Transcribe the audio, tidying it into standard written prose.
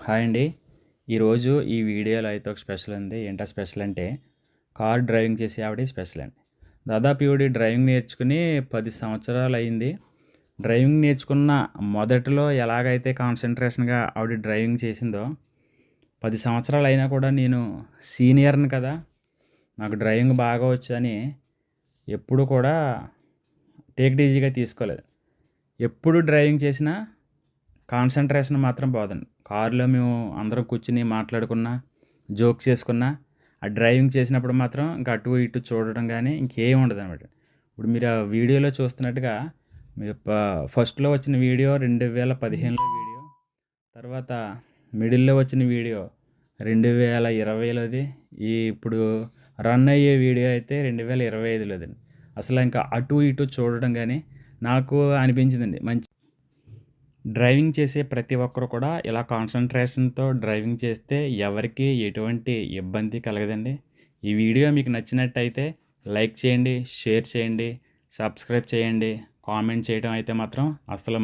Hi అండి. ఈరోజు ఈ వీడియోలో అయితే ఒక స్పెషల్ ఉంది. ఏంటా స్పెషల్ అంటే కార్ డ్రైవింగ్ చేసే ఆవిడ స్పెషల్ అండి. దాదాపు ఈవిడ డ్రైవింగ్ నేర్చుకుని 10 సంవత్సరాలయింది. డ్రైవింగ్ నేర్చుకున్న మొదట్లో ఎలాగైతే కాన్సంట్రేషన్‌గా ఆవిడ డ్రైవింగ్ చేసిందో, 10 సంవత్సరాలయినా కూడా నేను సీనియర్‌ని కదా! నాకు డ్రైవింగ్ బాగా వచ్చని ఎప్పుడు కూడా టేక్ ఇట్ ఈజీగా తీసుకోలేదు. ఎప్పుడు డ్రైవింగ్ చేసినా కాన్సంట్రేషన్ మాత్రం పోదండి. కారులో మేము అందరం కూర్చొని మాట్లాడుకున్నా, జోక్స్ చేసుకున్నా, ఆ డ్రైవింగ్ చేసినప్పుడు మాత్రం ఇంక అటు ఇటు చూడడం గానీ ఇంకేం ఉండదనమాట. ఇప్పుడు మీరు ఆ వీడియోలో చూస్తున్నట్టుగా మీ ఫస్ట్‌లో వచ్చిన వీడియో 2015లో వీడియో, తర్వాత మిడిల్‌లో వచ్చిన వీడియో 2020లోది, ఇప్పుడు రన్ అయ్యే వీడియో అయితే 2025లోదండి. అసలు ఇంకా అటు ఇటు చూడడం గానీ నాకు అనిపించిందండి. డ్రైవింగ్ చేసే ప్రతి ఒక్కరు కూడా ఇలా కాన్సంట్రేషన్‌తో డ్రైవింగ్ చేస్తే ఎవరికీ ఎటువంటి ఇబ్బంది కలగదండి. ఈ వీడియో మీకు నచ్చినట్టయితే లైక్ చేయండి, షేర్ చేయండి, సబ్స్క్రైబ్ చేయండి, కామెంట్ చేయడం అయితే మాత్రం అస్సలు